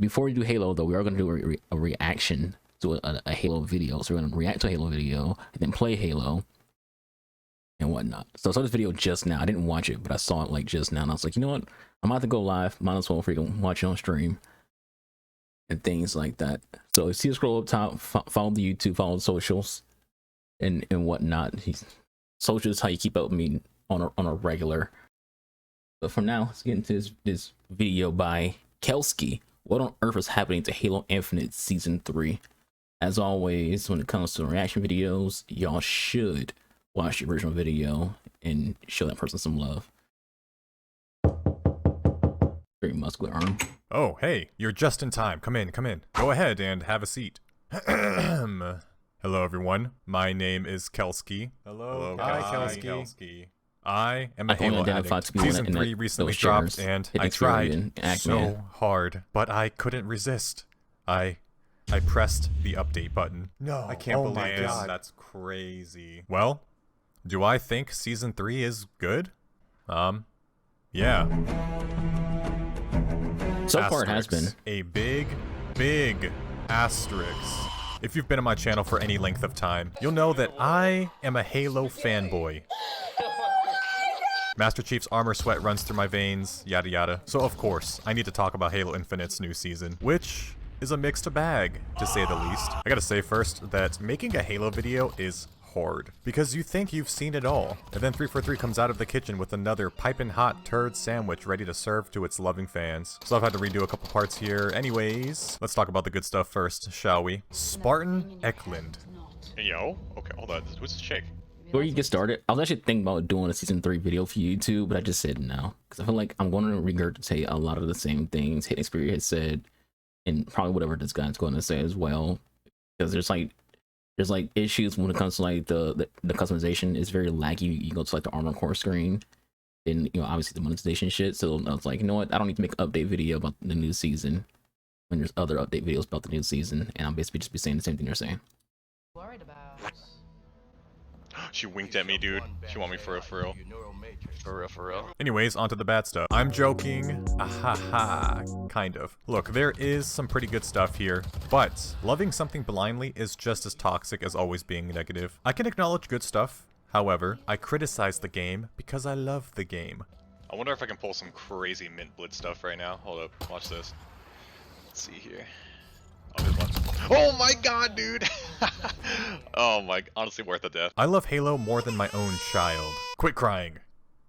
before we do Halo, though, we are going to do a reaction to a Halo video. So we're going to react to a Halo video and then play Halo and whatnot. So I saw this video just now. I didn't watch it, but I saw it like just now, and I was like, you know what? I'm about to go live. Might as well freaking watch it on stream and things like that. So see the scroll up top. Follow the YouTube, follow the socials, and whatnot. Socials is how you keep up with me on a regular. But for now, let's get into this video by Kelski. What on earth is happening to Halo Infinite Season 3? As always, when it comes to reaction videos, y'all should watch the original video and show that person some love. Very muscular arm. Oh, hey, you're just in time. Come in, come in. Go ahead and have a seat. Hello, everyone. My name is Kelski. Hello, Hi, Kelski. I am a Halo addict. Season 3 recently dropped, and I tried so hard, but I couldn't resist. I pressed the update button. No, I can't believe this. That's crazy. Well, do I think Season 3 is good? Yeah. So far it has been. A big asterisk. If you've been on my channel for any length of time, you'll know that I am a Halo fanboy. Master Chief's armor sweat runs through my veins, yada yada. So of course, I need to talk about Halo Infinite's new season, which is a mixed bag, to say the least. I gotta say first that making a Halo video is hard, because you think you've seen it all, and then 343 comes out of the kitchen with another piping hot turd sandwich ready to serve to its loving fans. So I've had to redo a couple parts here. Anyways, let's talk about the good stuff first, shall we? Spartan Eklund. Hey, yo, okay, hold on. Who's this chick? Before you get started, I was actually thinking about doing a Season 3 video for YouTube, but I just said no, because I feel like I'm going to regurgitate a lot of the same things Hidden Spirit has said, and probably whatever this guy's going to say as well, because there's like issues when it comes to like the customization is very laggy. You go to like the armor core screen, and you know obviously the monetization shit. So I was like, you know what, I don't need to make an update video about the new season when there's other update videos about the new season, and I'll basically just be saying the same thing you're saying. Worried about. She winked at me, dude. She want me for real. For real. Anyways, onto the bad stuff. I'm joking. Ahaha. Kind of. Look, there is some pretty good stuff here, but loving something blindly is just as toxic as always being negative. I can acknowledge good stuff. However, I criticize the game because I love the game. I wonder if I can pull some crazy mint blitz stuff right now. Hold up, watch this. Let's see here. Oh my god, dude! Oh my, honestly worth the death. I love Halo more than my own child. Quit crying.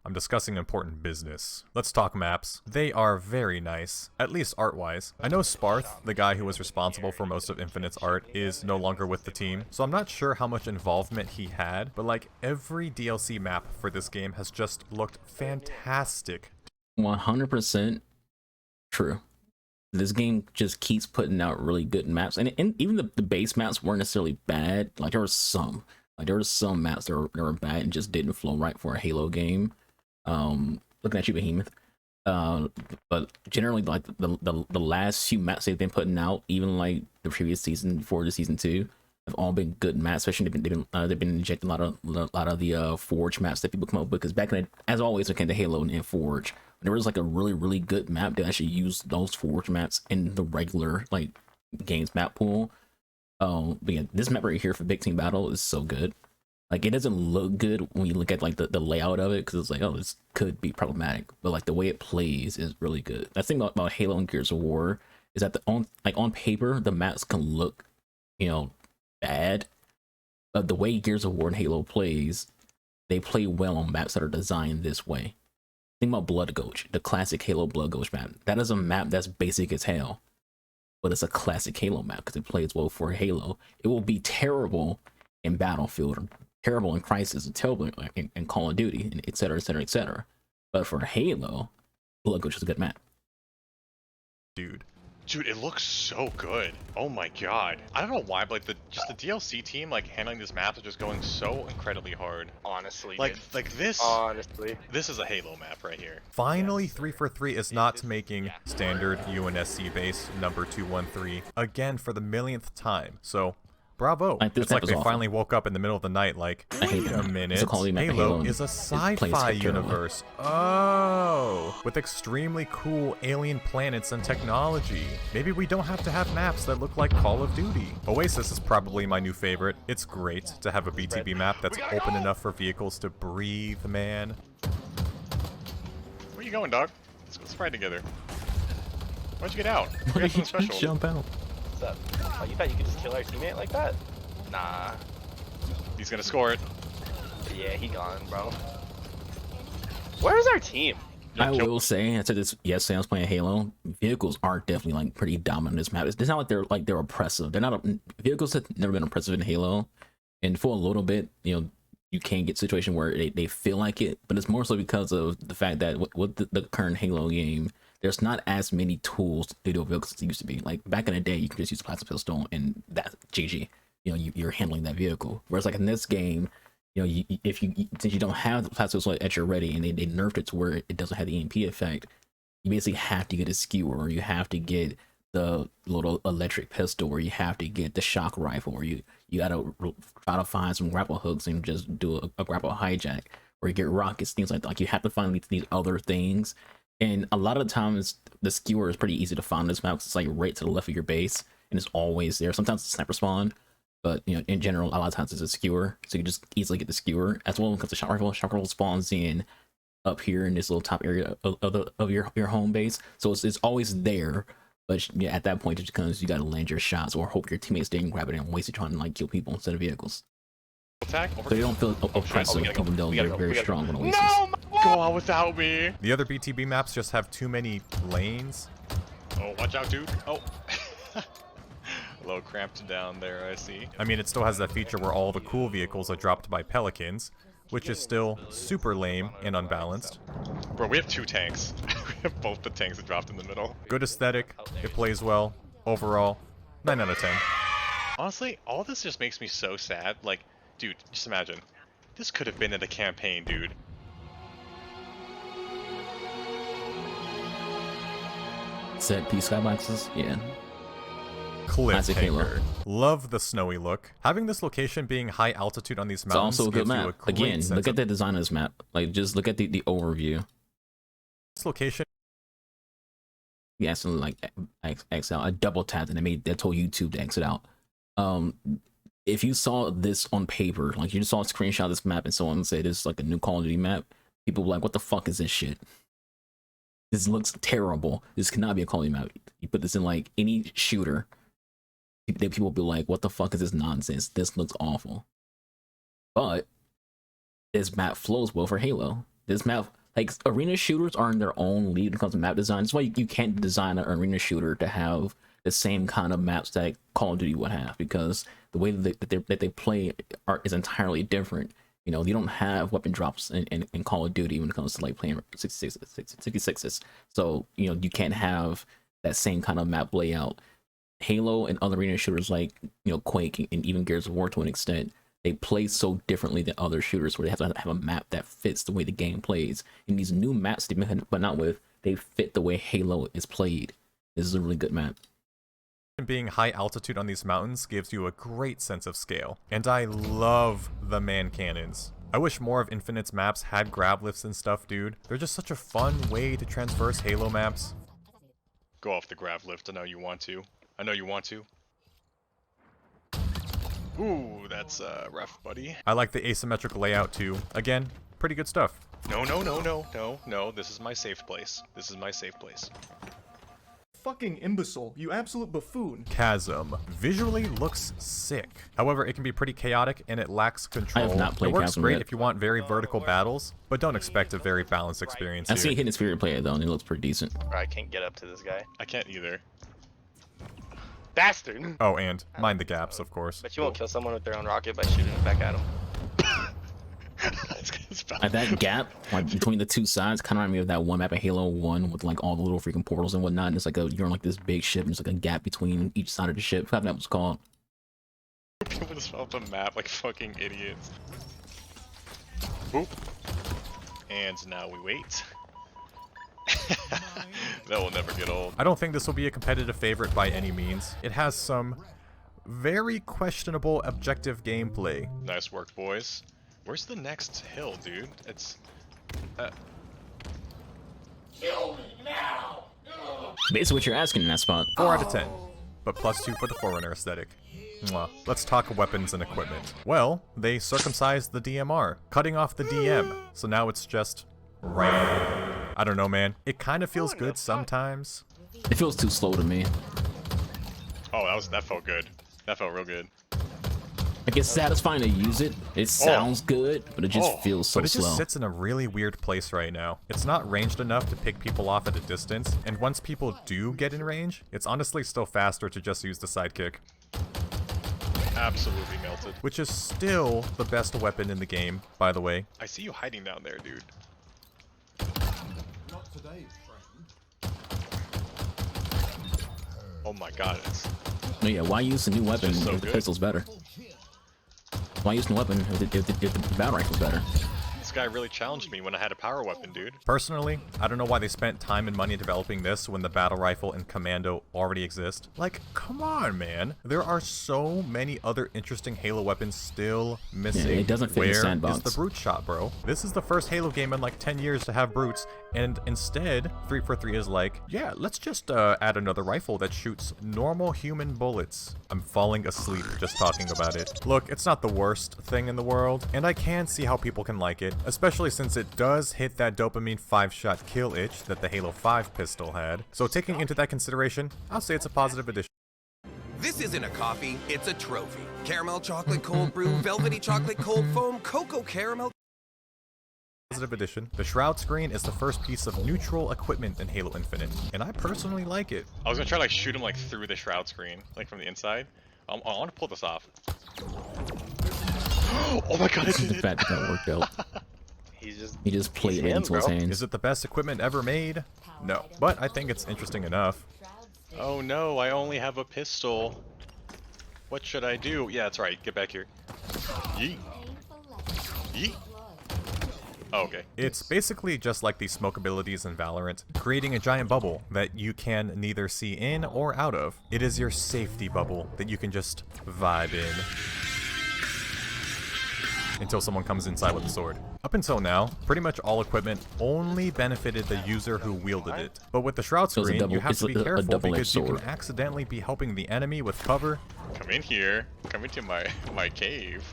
I'm discussing important business. Let's talk maps. They are very nice, at least art-wise. I know Sparth, the guy who was responsible for most of Infinite's art, is no longer with the team, so I'm not sure how much involvement he had, but like every DLC map for this game has just looked fantastic. 100% true. This game just keeps putting out really good maps, and even the base maps weren't necessarily bad. Like there were some maps that were bad and just didn't flow right for a Halo game. Looking at you, Behemoth. But generally, like the last few maps they've been putting out, even like the previous season before the season 2, have all been good maps. Especially they've been injecting a lot of the Forge maps that people come up with. Because back in as always, when it came to Halo and Forge, there was like a really good map that actually used those Forge maps in the regular like games map pool. But yeah, this map right here for Big Team Battle is so good. Like it doesn't look good when you look at like the layout of it, because it's like, oh, this could be problematic, but like the way it plays is really good. That's the thing about Halo and Gears of War is that on paper the maps can look, you know, bad, but the way Gears of War and Halo plays, they play well on maps that are designed this way. Think about Blood Gulch, the classic Halo Blood Gulch map. That is a map that's basic as hell, but it's a classic Halo map because it plays well for Halo. It will be terrible in Battlefield, or terrible in Crisis, and terrible in Call of Duty, and etc, etc. But for Halo, Blood Gulch is a good map. Dude, it looks so good. Oh my god. I don't know why, but like just the DLC team like handling this map is just going so incredibly hard. Honestly, like this. Honestly, this is a Halo map right here. Finally, 343 is not making standard UNSC base number 213 again for the millionth time. So Bravo. Like, this It's like map is they awful. finally woke up in the middle of the night like, I hate wait that. a minute, It's a quality map of Halo Halo, is a it plays sci-fi terribly. universe. Oh, with extremely cool alien planets and technology. Maybe we don't have to have maps that look like Call of Duty. Oasis is probably my new favorite. It's great to have a BTB map that's open enough for vehicles to breathe, man. Where you going, dog? Let's ride together. Why'd you get out? Why We got did you something special. jump out? What's up? Oh, you thought you could just kill our teammate like that? Nah. He's gonna score it. Yeah, he gone, bro. Where's our team? I will say, I said this yesterday. I was playing Halo. Vehicles are definitely like pretty dominant in this map. It's not like they're oppressive. They're not. Vehicles have never been oppressive in Halo, and for a little bit, you can get a situation where they feel like it, but it's more so because of the fact that with the current Halo game, there's not as many tools to do vehicles as it used to be. Like back in the day, you could just use a plastic pistol and that's GG. You're handling that vehicle. Whereas like in this game, since you don't have the plastic pistol at your ready, and they nerfed it to where it doesn't have the EMP effect, you basically have to get a skewer, or you have to get the little electric pistol, or you have to get the shock rifle, or you gotta try to find some grapple hooks and just do a grapple hijack, or you get rockets, things like that. Like you have to find these other things, and a lot of the times the skewer is pretty easy to find in this map because it's like right to the left of your base, and it's always there. Sometimes it's a sniper spawn, but in general, a lot of times it's a skewer, so you just easily get the skewer as well because the shock rifle spawns in up here in this little top area of your home base, so it's always there. But yeah, at that point, it just comes, you gotta land your shots or hope your teammates didn't grab it and waste it trying to like kill people instead of vehicles. Attack. So you don't feel oppressive, even though they're very strong on Oasis. No! Go on without me. The other BTB maps just have too many lanes. Oh, watch out, dude. Oh. A little cramped down there, I see. I mean, it still has that feature where all the cool vehicles are dropped by Pelicans, which is still super lame and unbalanced. Bro, we have 2 tanks. We have both the tanks that dropped in the middle. Good aesthetic, it plays well. Overall, 9 out of 10. Honestly, all this just makes me so sad. Like, dude, just imagine. This could have been in the campaign, dude. Set piece skyboxes, yeah. Classic Halo. Cliffhanger. Love the snowy look. Having this location being high altitude on these It's mountains also a good gives you map. a great Again, sense look at of the design of this map. Like, just look at the overview. this location. You accidentally like X out. I double tapped and they told YouTube to exit out. If you saw this on paper, like you just saw a screenshot of this map and someone said this is like a new Call of Duty map, people were like, what the fuck is this shit? This looks terrible. This cannot be a Call of Duty map. You put this in like any shooter, then people will be like, what the fuck is this nonsense? This looks awful. But this map flows well for Halo. This map, like, arena shooters are in their own league when it comes to map design. That's why you can't design an arena shooter to have the same kind of maps that Call of Duty would have, because the way that they play is entirely different. You don't have weapon drops in Call of Duty when it comes to like playing 66s. So you can't have that same kind of map layout. Halo and other arena shooters like Quake and even Gears of War to an extent, they play so differently than other shooters where they have to have a map that fits the way the game plays. And these new maps they've been putting out with, they fit the way Halo is played. This is a really good map. Being high altitude on these mountains gives you a great sense of scale, and I love the man cannons. I wish more of Infinite's maps had grab lifts and stuff, dude. They're just such a fun way to traverse Halo maps. Go off the grav lift. I know you want to. Ooh, that's rough, buddy. I like the asymmetric layout too. Again, pretty good stuff. No. This is my safe place. Fucking imbecile, you absolute buffoon. Chasm visually looks sick. However, it can be pretty chaotic and it lacks control. I have not played It works Chasm great yet. if you want very vertical battles, but don't expect a very balanced experience I see here. Hidden Spirit play it though, and it looks pretty decent. I can't get up to this guy. I can't either. Bastard! Oh, and mind the gaps, of course. But you won't kill someone with their own rocket by shooting it back at them. Like that gap, like between the two sides, kind of remind me of that one map of Halo 1 with like all the little freaking portals and whatnot. And it's like you're on like this big ship, and there's like a gap between each side of the ship. I forgot what that was called. People just fell off the map like fucking idiots. Boop. And now we wait. That will never get old. I don't think this will be a competitive favorite by any means. It has some very questionable objective gameplay. Nice work, boys. Where's the next hill, dude? It's... Basically what you're asking in that spot. 4 out of 10, but +2 for the Forerunner aesthetic. Mwah. Let's talk weapons and equipment. Well, they circumcised the DMR, cutting off the DM, so now it's just rifle. I don't know, man. It kind of feels good sometimes. It feels too slow to me. Oh, that felt good. That felt real good. Like, it's satisfying to use it. It sounds good, but it just feels so But it slow. just sits in a really weird place right now. It's not ranged enough to pick people off at a distance, and once people do get in range, it's honestly still faster to just use the sidekick. Absolutely melted. Which is still the best weapon in the game, by the way. I see you hiding down there, dude. Not today, friend. Oh my god, it's... No, yeah, why use a new weapon just so if the good. pistol's better? Why use a new weapon if the battle rifle's better? This guy really challenged me when I had a power weapon, dude. Personally, I don't know why they spent time and money developing this when the battle rifle and commando already exist. Like, come on, man. There are so many other interesting Halo weapons still missing. Yeah, it doesn't fit in the Where sandbox. is the brute shot, bro? This is the first Halo game in like 10 years to have brutes, and instead, 343 is like, yeah, let's just add another rifle that shoots normal human bullets. I'm falling asleep just talking about it. Look, it's not the worst thing in the world, and I can see how people can like it, especially since it does hit that dopamine 5-shot kill itch that the Halo 5 pistol had. So taking into that consideration, I'll say it's a positive addition. This isn't a coffee, it's a trophy. Caramel chocolate cold brew, velvety chocolate cold foam, cocoa caramel. Positive addition. The shroud screen is the first piece of neutral equipment in Halo Infinite, and I personally like it. I was gonna try to like shoot him like through the shroud screen, like from the inside. I want to pull this off. Oh my god, I did The it! fact that that worked out. He just played it him, into his bro. hands. Is it the best equipment ever made? No, but I think it's interesting enough. Oh no, I only have a pistol. What should I do? Yeah, that's right. Get back here. Yeet. Yeet. Oh, okay. It's basically just like the smoke abilities in Valorant, creating a giant bubble that you can neither see in or out of. It is your safety bubble that you can just vibe in. Until someone comes inside with a sword. Up until now, pretty much all equipment only benefited the user who wielded it. But with the shroud So it's a screen, double- you have it's to be a careful double-edged because you can sword. accidentally be helping the enemy with cover. Come in here. Come into my cave.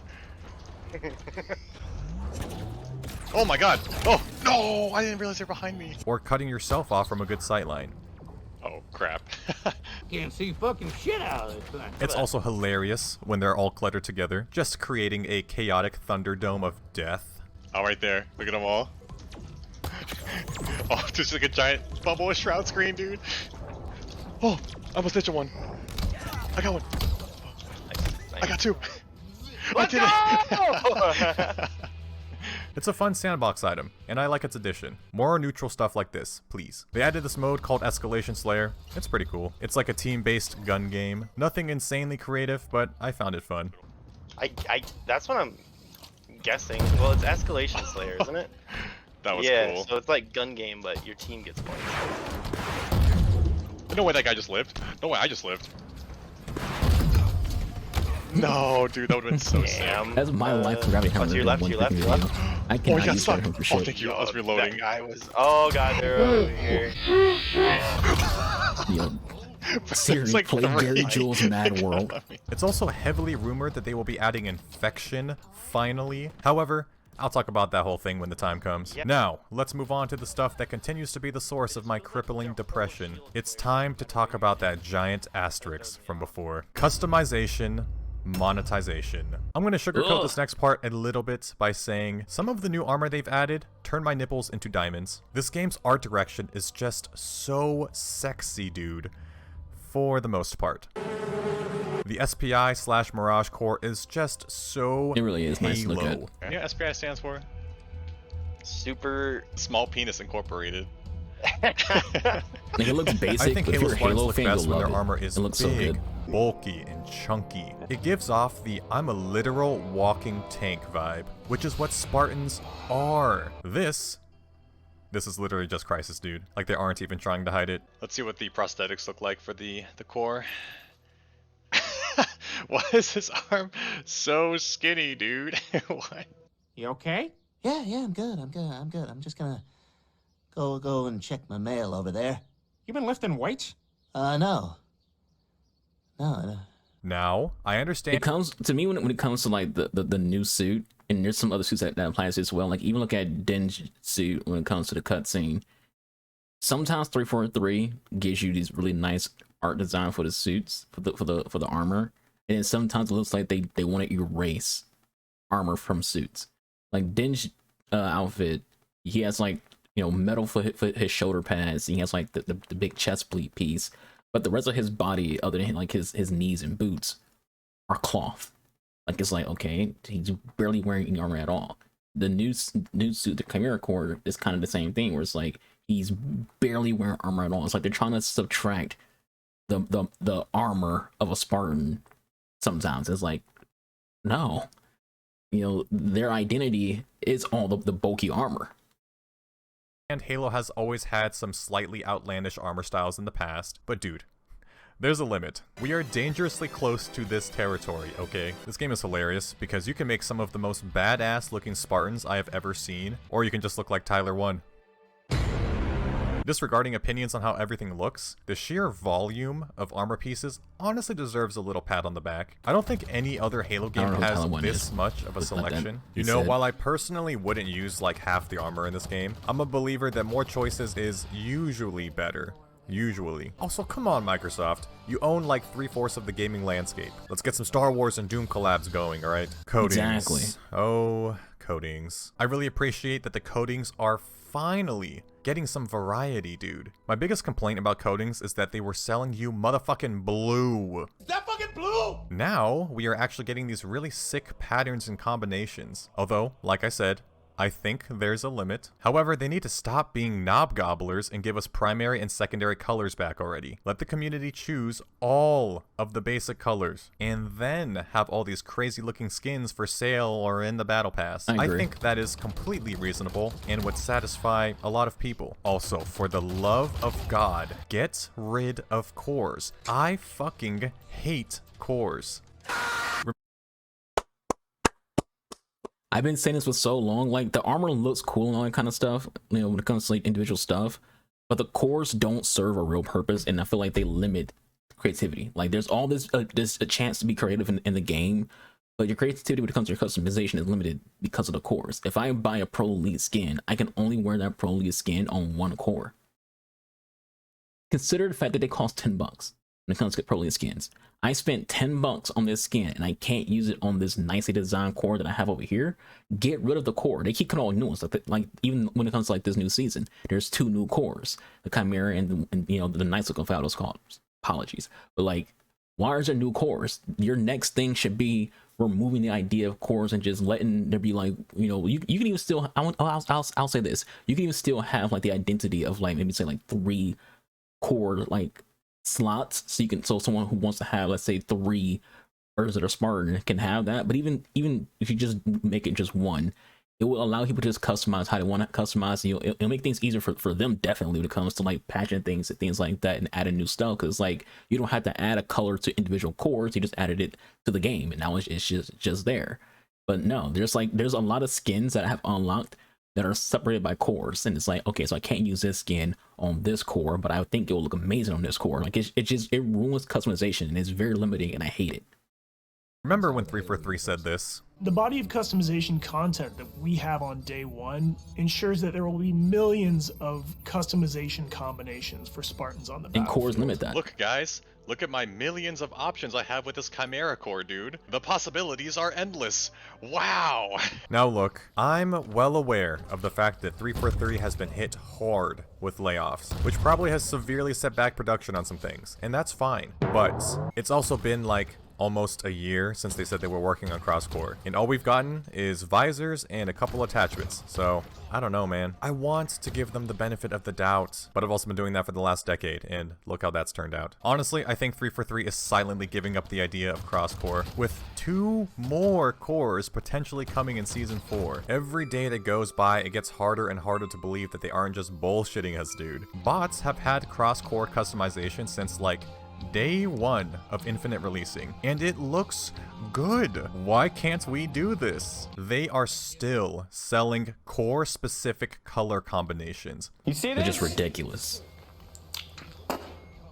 Oh my god! Oh no! I didn't realize they're behind me. Or cutting yourself off from a good sightline. Oh crap. Can't see fucking shit out of this thing. It's also hilarious when they're all cluttered together, just creating a chaotic thunderdome of death. Oh, right there. Look at them all. Oh, there's like a giant bubble with shroud screen, dude. Oh, I almost hit you one. I got one. I got two. I did it. It's a fun sandbox item, and I like its addition. More neutral stuff like this, please. They added this mode called Escalation Slayer. It's pretty cool. It's like a team-based gun game. Nothing insanely creative, but I found it fun. That's what I'm guessing. Well, it's Escalation Slayer, isn't it? That was Yeah, cool. so it's like gun game, but your team gets points. No way that guy just lived. No way I just lived. No, dude, that would've been so sick. Damn. That's my life for gravity Oh, hammer. to your left, to your left, to your left. I Oh, cannot he got use stuck. gravity hammer for Oh, shit. thank you. I was That reloading. guy was. Oh god, they're over here. Yo, Siri, It's like play three. Gary Jules' Mad World. It's also heavily rumored that they will be adding Infection, finally. However, I'll talk about that whole thing when the time comes. Yep. Now, let's move on to the stuff that continues to be the source of my crippling depression. It's time to talk about that giant asterisk from before. Customization, monetization. I'm going to sugarcoat Ugh. this next part a little bit by saying some of the new armor they've added turn my nipples into diamonds. This game's art direction is just so sexy, dude, for the most part. The SPI/Mirage core is just so It really is nice to look at. Halo. You know what SPI stands for? Super. Small Penis Incorporated. Like, it looks basic, I think but if you're Halo a Halo Spartans look fan, best you'll when love their it. armor is It looks so big, good. bulky, and chunky. It gives off the I'm a literal walking tank vibe, which is what Spartans are. This is literally just Crisis, dude. Like, they aren't even trying to hide it. Let's see what the prosthetics look like for the core. Why is his arm so skinny, dude? What? You okay? Yeah, I'm good. I'm just gonna go and check my mail over there. You been lifting weights? No. No. Now, I It understand. comes to me when it comes to like the new suit, and there's some other suits that applies as well. Like even look at Den's suit when it comes to the cutscene. Sometimes 343 gives you these really nice art design for the suits, for the armor, and then sometimes it looks like they want to erase armor from suits. Like Den's outfit, he has like, you know, metal for his shoulder pads, and he has like the big chest pleat piece, but the rest of his body, other than like his knees and boots, are cloth. Like it's like, okay, he's barely wearing any armor at all. The new suit, the Chimera Core, is kind of the same thing, where it's like he's barely wearing armor at all. It's like they're trying to subtract the armor of a Spartan. Sometimes it's like, no, you know, their identity is all the bulky armor. And Halo has always had some slightly outlandish armor styles in the past, but dude, there's a limit. We are dangerously close to this territory, okay? This game is hilarious because you can make some of the most badass looking Spartans I have ever seen, or you can just look like Tyler 1. Disregarding opinions on how everything looks, the sheer volume of armor pieces honestly deserves a little pat on the back. I don't think any other Halo game has this much of a selection. You know, while I personally wouldn't use like half the armor in this game, I'm a believer that more choices is usually better. Usually. Also, come on, Microsoft. You own like 3/4 of the gaming landscape. Let's get some Star Wars and Doom collabs going, alright? Coatings. Exactly. Oh, coatings. I really appreciate that the coatings are finally getting some variety, dude. My biggest complaint about coatings is that they were selling you motherfucking blue. Is that fucking blue? Now, we are actually getting these really sick patterns and combinations. Although, like I said, I think there's a limit. However, they need to stop being knob gobblers and give us primary and secondary colors back already. Let the community choose all of the basic colors, and then have all these crazy looking skins for sale or in the battle pass. I think that is completely reasonable and would satisfy a lot of people. Also, for the love of God, get rid of cores. I fucking hate cores. I've been saying this for so long. Like the armor looks cool and all that kind of stuff, you know, when it comes to like individual stuff, but the cores don't serve a real purpose, and I feel like they limit creativity. Like there's all this there's a chance to be creative in the game, but your creativity when it comes to your customization is limited because of the cores. If I buy a Pro Elite skin, I can only wear that Pro Elite skin on one core. Consider the fact that they cost $10 when it comes to Pro Elite skins. I spent $10 on this skin and I can't use it on this nicely designed core that I have over here. Get rid of the core. They keep coming out with new ones. Like even when it comes to like this new season, there's 2 new cores, the Chimera and you know, the nice looking Phalos called. Apologies, but like, why is there new cores? Your next thing should be removing the idea of cores and just letting there be like, you know, you can even still, I'll say this, you can even still have like the identity of like maybe say like 3 core like slots, so you can, so someone who wants to have, let's say, 3 birds that are Spartan can have that. But even if you just make it just 1, it will allow people to just customize how they want to customize. You know, it'll make things easier for them, definitely, when it comes to like patching things and things like that, and adding new stuff, because like you don't have to add a color to individual cores, you just added it to the game and now it's just there. But no, there's a lot of skins that I have unlocked that are separated by cores, and it's like, okay, so I can't use this skin on this core, but I think it will look amazing on this core. Like it ruins customization, and it's very limiting, and I hate it. Remember when 343 said this? The body of customization content that we have on day 1 ensures that there will be millions of customization combinations for Spartans on the battlefield. And cores limit that. Look, guys. Look at my millions of options I have with this Chimera Core, dude. The possibilities are endless. Wow. Now look, I'm well aware of the fact that 343 has been hit hard with layoffs, which probably has severely set back production on some things, and that's fine. But it's also been like almost a year since they said they were working on cross-core, and all we've gotten is visors and a couple attachments. So I don't know, man. I want to give them the benefit of the doubt, but I've also been doing that for the last decade, and look how that's turned out. Honestly, I think 343 is silently giving up the idea of cross-core, with 2 more cores potentially coming in Season 4. Every day that goes by, it gets harder and harder to believe that they aren't just bullshitting us, dude. Bots have had cross-core customization since, like, Day 1 of Infinite releasing, and it looks good. Why can't we do this? They are still selling core specific color combinations. You see They're this? just ridiculous.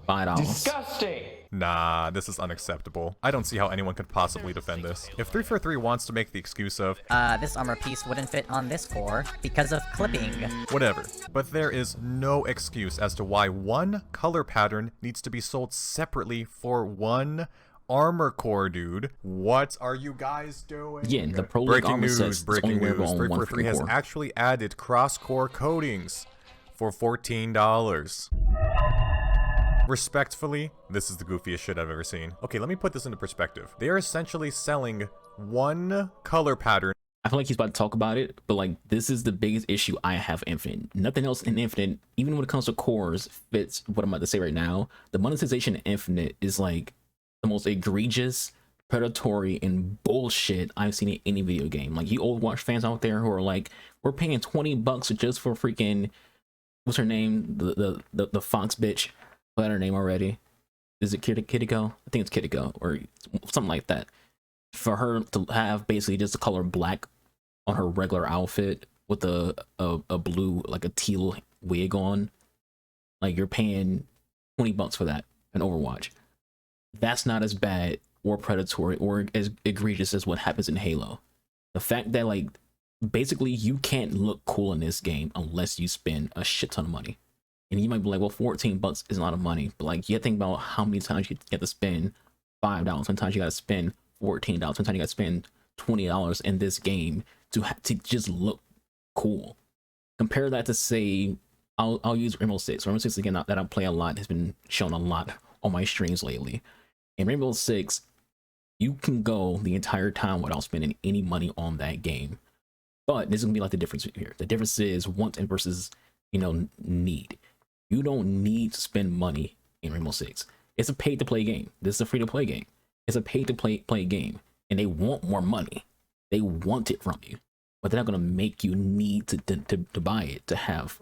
$5. Disgusting. Nah, this is unacceptable. I don't see how anyone could possibly defend this. If 343 wants to make the excuse of, this armor piece wouldn't fit on this core because of clipping. whatever, but there is no excuse as to why one color pattern needs to be sold separately for one armor core, dude. What are you guys doing? Yeah, the Pro League armor sets Breaking only news. wearable on 343 has 134. actually added cross-core coatings for $14. Respectfully, this is the goofiest shit I've ever seen. Okay, let me put this into perspective. They are essentially selling one color pattern. I feel like he's about to talk about it, but like this is the biggest issue I have in Infinite. Nothing else in Infinite, even when it comes to cores, fits what I'm about to say right now. The monetization in Infinite is like the most egregious, predatory, and bullshit I've seen in any video game. Like you Overwatch fans out there who are like, we're paying $20 just for freaking, what's her name? The Fox bitch. What her name already? Is it Kittygo? I think it's Kittygo or something like that. For her to have basically just the color black on her regular outfit with a blue, like a teal wig on, like you're paying $20 for that in Overwatch. That's not as bad or predatory or as egregious as what happens in Halo. The fact that like basically you can't look cool in this game unless you spend a shit ton of money. And you might be like, well, $14 is a lot of money, but like you have to think about how many times you get to spend $5. Sometimes you got to spend $14. Sometimes you got to spend $20 in this game to just look cool. Compare that to say, I'll use Rainbow Six. Rainbow Six again that I play a lot has been shown a lot on my streams lately. In Rainbow Six, you can go the entire time without spending any money on that game. But this is gonna be like the difference here. The difference is want versus need. You don't need to spend money in Rainbow Six. It's a pay-to-play game. This is a free-to-play game. It's a pay-to-play game, and they want more money. They want it from you, but they're not gonna make you need to buy it to have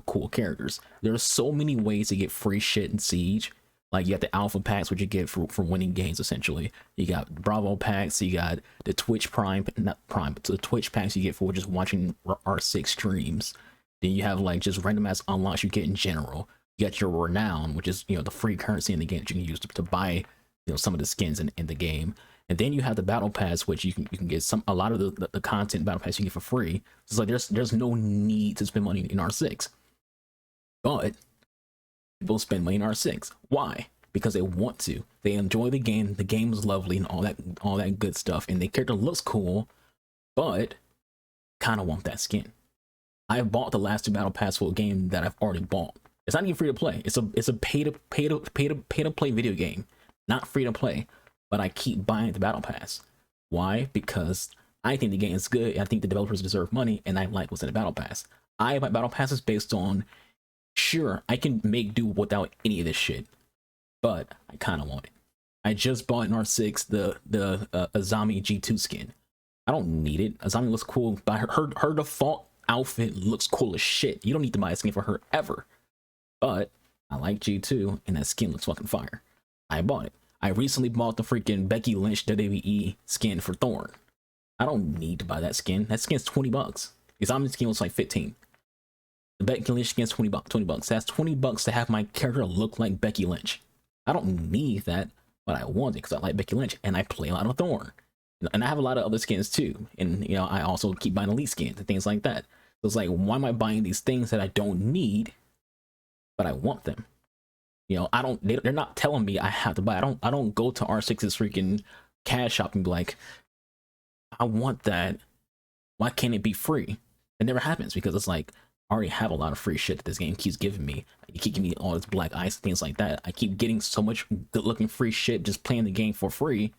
cool characters. There are so many ways to get free shit in Siege. Like you got the alpha packs, which you get for winning games essentially. You got Bravo packs. You got the Twitch Prime, not Prime, but the Twitch packs you get for just watching R6 streams. Then you have like just random ass unlocks you get in general. You got your renown, which is the free currency in the game that you can use to buy some of the skins in the game. And then you have the battle pass, which you can get a lot of the content battle pass you get for free. So it's like there's no need to spend money in R6, but people spend money in R6. Why? Because they want to. They enjoy the game. The game is lovely and all that good stuff, and the character looks cool, but kind of want that skin. I bought the last 2 battle pass for a game that I've already bought. It's not even free to play. It's a pay to play video game, not free to play. But I keep buying the battle pass. Why? Because I think the game is good. I think the developers deserve money, and I like what's in the battle pass. I buy battle passes based on, sure, I can make do without any of this shit, but I kind of want it. I just bought in R6 the Azami G2 skin. I don't need it. Azami looks cool, but her default outfit looks cool as shit. You don't need to buy a skin for her ever. But I like G2, and that skin looks fucking fire. I bought it. I recently bought the freaking Becky Lynch WWE skin for Thorn. I don't need to buy that skin. That skin's $20. The Azami skin was like 15. The Becky Lynch skin's $20. That's $20 to have my character look like Becky Lynch. I don't need that, but I want it because I like Becky Lynch, and I play a lot of Thorn. And I have a lot of other skins too. And I also keep buying elite skins and things like that. So it's like, why am I buying these things that I don't need, but I want them? They're not telling me I have to buy. I don't go to R6's freaking cash shop and be like, I want that. Why can't it be free? It never happens because it's like, I already have a lot of free shit that this game keeps giving me. You keep giving me all this black ice, things like that. I keep getting so much good looking free shit just playing the game for free.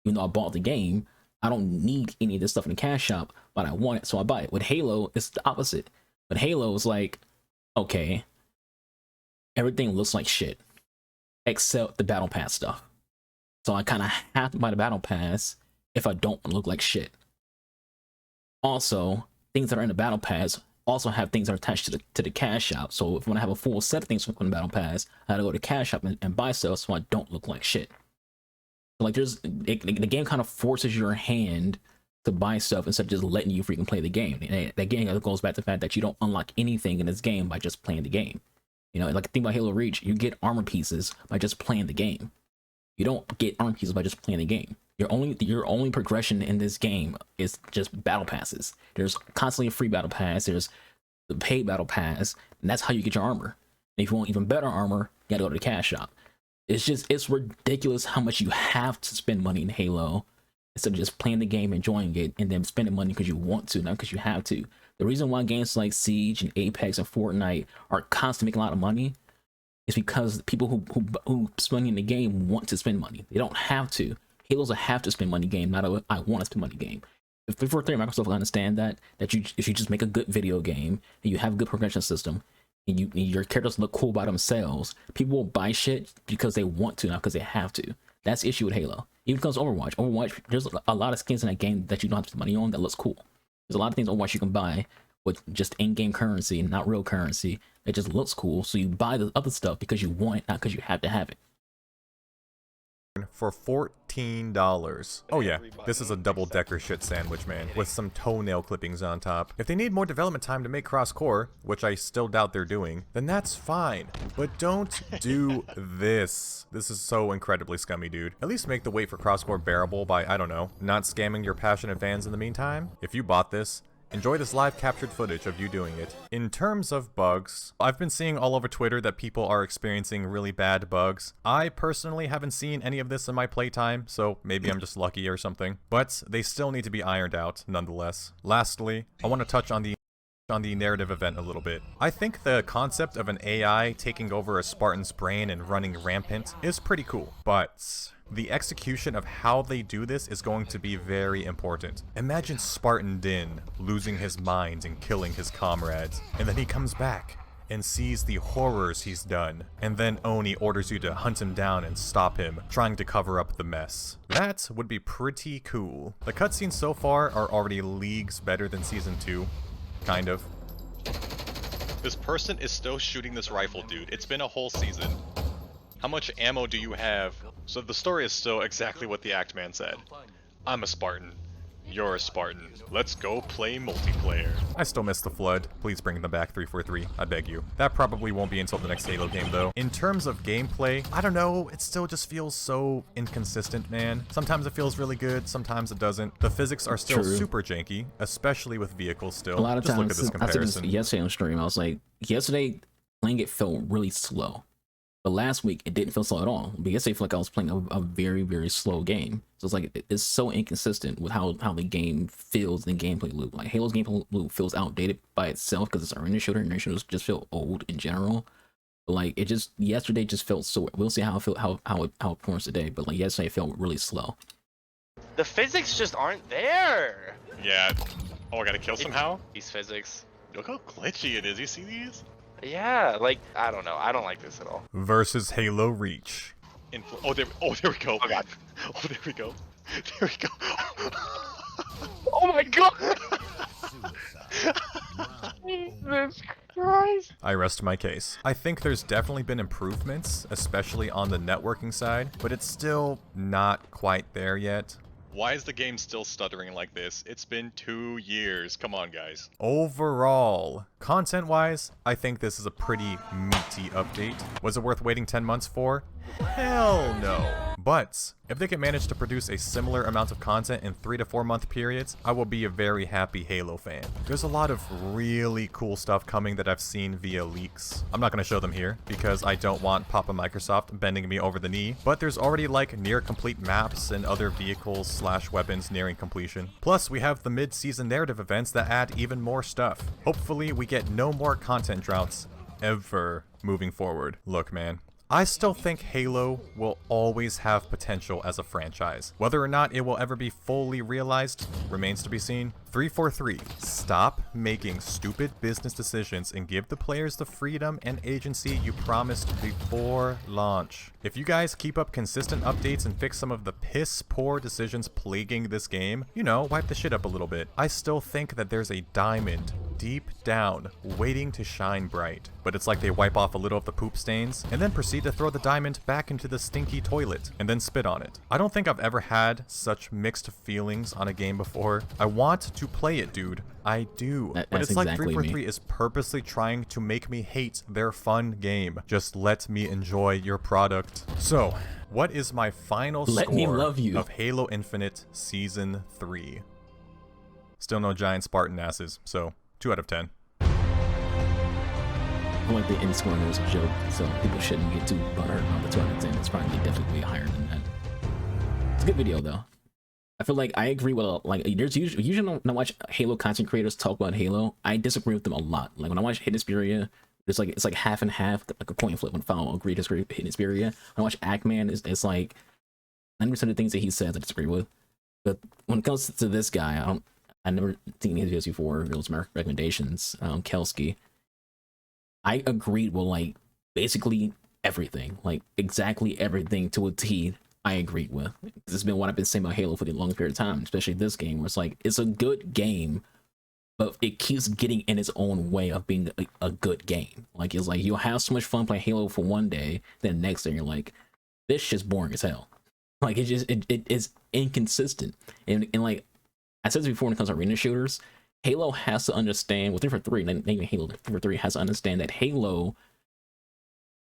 Even though I bought the game, I don't need any of this stuff in the cash shop, but I want it, so I buy it. With Halo, it's the opposite. But Halo is like, okay, everything looks like shit, except the battle pass stuff. So I kind of have to buy the battle pass if I don't look like shit. Also, things that are in the battle pass also have things that are attached to the cash shop. So if I want to have a full set of things from the battle pass, I gotta go to cash shop and buy stuff so I don't look like shit. So like the game kind of forces your hand to buy stuff instead of just letting you freaking play the game. And that game goes back to the fact that you don't unlock anything in this game by just playing the game. You know, like think about Halo Reach, you get armor pieces by just playing the game. You don't get armor pieces by just playing the game. Your only progression in this game is just battle passes. There's constantly a free battle pass. There's the paid battle pass, and that's how you get your armor. And if you want even better armor, you gotta go to the cash shop. It's ridiculous how much you have to spend money in Halo instead of just playing the game, enjoying it, and then spending money because you want to, not because you have to. The reason why games like Siege and Apex and Fortnite are constantly making a lot of money is because the people who spend money in the game want to spend money. They don't have to. Halo's a have to spend money game, not a I want to spend money game. If Microsoft will understand that if you just make a good video game and you have a good progression system and your characters look cool by themselves, people will buy shit because they want to, not because they have to. That's the issue with Halo. Even because Overwatch, there's a lot of skins in that game that you don't have to spend money on that looks cool. There's a lot of things Overwatch you can buy with just in-game currency, not real currency. It just looks cool, so you buy the other stuff because you want it, not because you have to have it. For $14. Oh yeah, this is a double-decker shit sandwich, man, with some toenail clippings on top. If they need more development time to make cross-core, which I still doubt they're doing, then that's fine. But don't do this. This is so incredibly scummy, dude. At least make the wait for cross-core bearable by, I don't know, not scamming your passionate fans in the meantime. If you bought this, enjoy this live captured footage of you doing it. In terms of bugs, I've been seeing all over Twitter that people are experiencing really bad bugs. I personally haven't seen any of this in my playtime, so maybe I'm just lucky or something. But they still need to be ironed out, nonetheless. Lastly, I want to touch on the narrative event a little bit. I think the concept of an AI taking over a Spartan's brain and running rampant is pretty cool, but the execution of how they do this is going to be very important. Imagine Spartan Din losing his mind and killing his comrades, and then he comes back and sees the horrors he's done, and then Oni orders you to hunt him down and stop him, trying to cover up the mess. That would be pretty cool. The cutscenes so far are already leagues better than Season 2. Kind of. This person is still shooting this rifle, dude. It's been a whole season. How much ammo do you have? So the story is still exactly what the Act Man said. I'm a Spartan. You're a Spartan. Let's go play multiplayer. I still miss the Flood. Please bring them back 343. I beg you. That probably won't be until the next Halo game though. In terms of gameplay, I don't know. It still just feels so inconsistent, man. Sometimes it feels really good. Sometimes it doesn't. The physics are still super janky, especially with vehicles still. A lot of just times, look at this comparison. I said this yesterday on stream. I was like, yesterday playing it felt really slow. But last week, it didn't feel slow at all. But yesterday, I feel like I was playing a very, very slow game. So it's like, it's so inconsistent with how the game feels in gameplay loop. Like, Halo's gameplay loop feels outdated by itself because it's an arena shooter, and arena shooters just feel old in general. But like, it just, yesterday just felt so, we'll see how it performs today. But like, yesterday it felt really slow. The physics just aren't there. Yeah. Oh, I gotta kill somehow? These physics. Look how glitchy it is. You see these? Yeah, like, I don't know. I don't like this at all. Versus Halo Reach. Oh, there we go. Oh, God. Oh, there we go. There we go. Oh, my God. Jesus Christ. I rest my case. I think there's definitely been improvements, especially on the networking side, but it's still not quite there yet. Why is the game still stuttering like this? It's been 2 years. Come on, guys. Overall, content-wise, I think this is a pretty meaty update. Was it worth waiting 10 months for? Hell no. But if they can manage to produce a similar amount of content in 3 to 4 month periods, I will be a very happy Halo fan. There's a lot of really cool stuff coming that I've seen via leaks. I'm not going to show them here because I don't want Papa Microsoft bending me over the knee, but there's already like near complete maps and other vehicles / weapons nearing completion. Plus we have the mid-season narrative events that add even more stuff. Hopefully we get no more content droughts ever moving forward. Look, man, I still think Halo will always have potential as a franchise. Whether or not it will ever be fully realized remains to be seen. 343, stop making stupid business decisions and give the players the freedom and agency you promised before launch. If you guys keep up consistent updates and fix some of the piss poor decisions plaguing this game, you know, wipe the shit up a little bit. I still think that there's a diamond deep down, waiting to shine bright. But it's like they wipe off a little of the poop stains, and then proceed to throw the diamond back into the stinky toilet, and then spit on it. I don't think I've ever had such mixed feelings on a game before. I want to play it, dude. I do. But it's like exactly 343 is purposely trying to make me hate their fun game. Just let me enjoy your product. So, what is my final score of Halo Infinite Season 3? Still no giant Spartan asses, so 2 out of 10. I feel like the end score was a joke, so people shouldn't get too butthurt on the 2 out of 10. It's probably definitely way higher than that. It's a good video though. I feel like I agree with like there's usually when I watch Halo content creators talk about Halo, I disagree with them a lot. Like when I watch Hidden Spearia, it's like half and half, like a coin flip. When I agree disagree with Hidden Spearia, when I watch Ackman, it's like 90% of the things that he says I disagree with. But when it comes to this guy, I never seen his videos before. It was my recommendations. Kelski. I agreed with like basically everything, like exactly everything to a T. I agreed with. This has been what I've been saying about Halo for the longest period of time, especially this game, where it's like it's a good game, but it keeps getting in its own way of being a good game. Like it's like you'll have so much fun playing Halo for one day, then the next day you're like, this shit's boring as hell. Like it is inconsistent, and like I said this before when it comes to arena shooters, Halo has to understand, with 343, not even Halo, 343 has to understand that Halo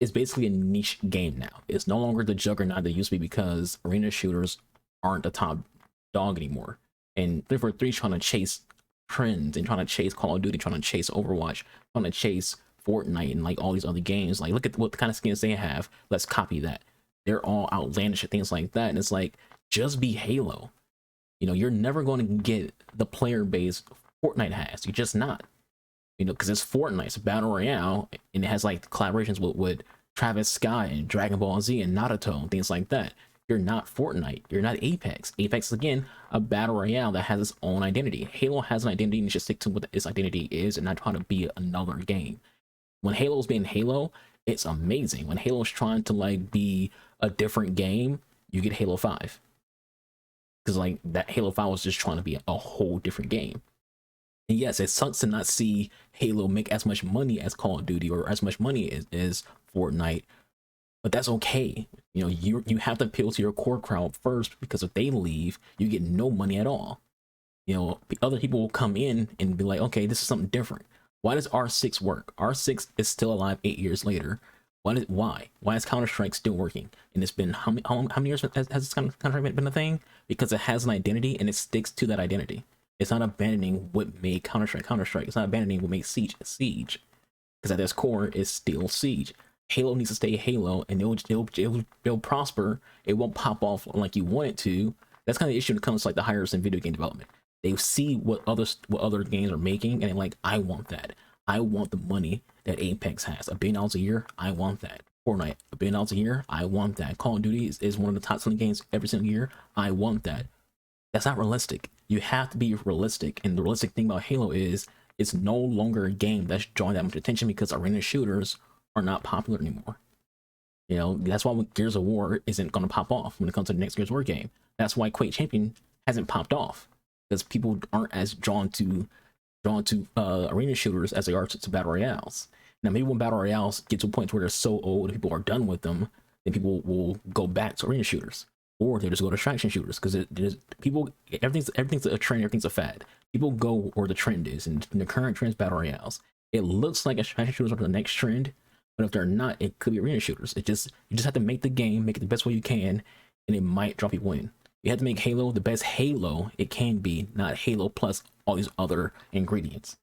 is basically a niche game now. It's no longer the juggernaut that it used to be because arena shooters aren't the top dog anymore. And 343 is trying to chase trends and trying to chase Call of Duty, trying to chase Overwatch, trying to chase Fortnite and like all these other games. Like look at what kind of skins they have. Let's copy that. They're all outlandish and things like that. And it's like, just be Halo. You know, you're never going to get the player base Fortnite has. You're just not. You know, because it's Fortnite, it's a battle royale, and it has like collaborations with Travis Scott and Dragon Ball Z and Naruto and things like that. You're not Fortnite. You're not Apex. Apex is again a battle royale that has its own identity. Halo has an identity and it should stick to what its identity is and not try to be another game. When Halo's being Halo, it's amazing. When Halo's trying to like be a different game, you get Halo 5. Because like that Halo 5 was just trying to be a whole different game. And yes, it sucks to not see Halo make as much money as Call of Duty or as much money as Fortnite, but that's okay. You know, you have to appeal to your core crowd first, because if they leave, you get no money at all. You know, other people will come in and be like, okay, this is something different. Why does R6 work? R6 is still alive 8 years later. Why is Counter-Strike still working? And it's been how many years has this Counter-Strike been a thing? Because it has an identity and it sticks to that identity. It's not abandoning what made Counter-Strike. It's not abandoning what made Siege Siege. Because at its core, it's still Siege. Halo needs to stay Halo, and it'll prosper. It won't pop off like you want it to. That's kind of the issue when it comes to like the hires in video game development. They see what other games are making, and they're like, I want that. I want the money that Apex has. $1 billion a year, I want that. Fortnite, $1 billion a year, I want that. Call of Duty is one of the top selling games every single year, I want that. That's not realistic. You have to be realistic, and the realistic thing about Halo is it's no longer a game that's drawing that much attention because arena shooters are not popular anymore. You know, that's why Gears of War isn't going to pop off when it comes to the next Gears of War game. That's why Quake Champion hasn't popped off, because people aren't as drawn to arena shooters as they are to battle royales. Now, maybe when battle royales get to a point where they're so old and people are done with them, then people will go back to arena shooters, or they just go to traction shooters, because everything's a trend, everything's a fad. People go where the trend is, and the current trend is battle royales. It looks like traction shooters are the next trend, but if they're not, it could be arena shooters. You just have to make the game, make it the best way you can, and it might draw people in. You have to make Halo the best Halo it can be, not Halo plus all these other ingredients.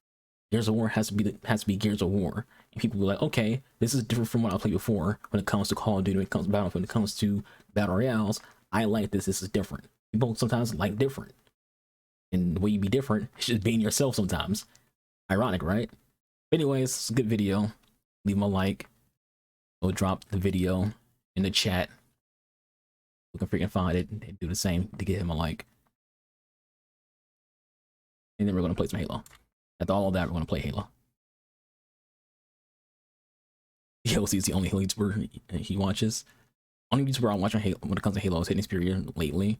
Gears of War has to be Gears of War, and people will be like, okay, this is different from what I played before. When it comes to Call of Duty, when it comes to Battlefield, when it comes to battle royales, I like this. This is different. People sometimes like different, and the way you be different is just being yourself sometimes. Ironic, right? But anyways, it's a good video. Leave him a like. Go drop the video in the chat. You can freaking find it and do the same to get him a like. And then we're gonna play some Halo. After all of that, we're gonna play Halo. Kelski is the only Halo YouTuber he watches. Only YouTuber I'm watching Halo when it comes to Halo is Hidden Spearia lately.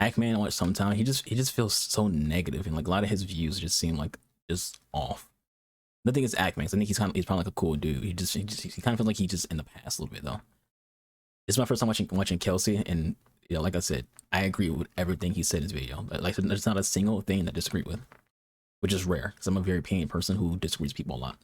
Ackman I watch sometimes. He just feels so negative, and like a lot of his views just seem like just off. The thing is, Ackman. I think he's probably like a cool dude. He kind of feels like he's just in the past a little bit though. This is my first time watching Kelski, and you know, like I said, I agree with everything he said in his video. Like, there's not a single thing that I disagree with, which is rare because I'm a very opinionated person who disagrees with people a lot.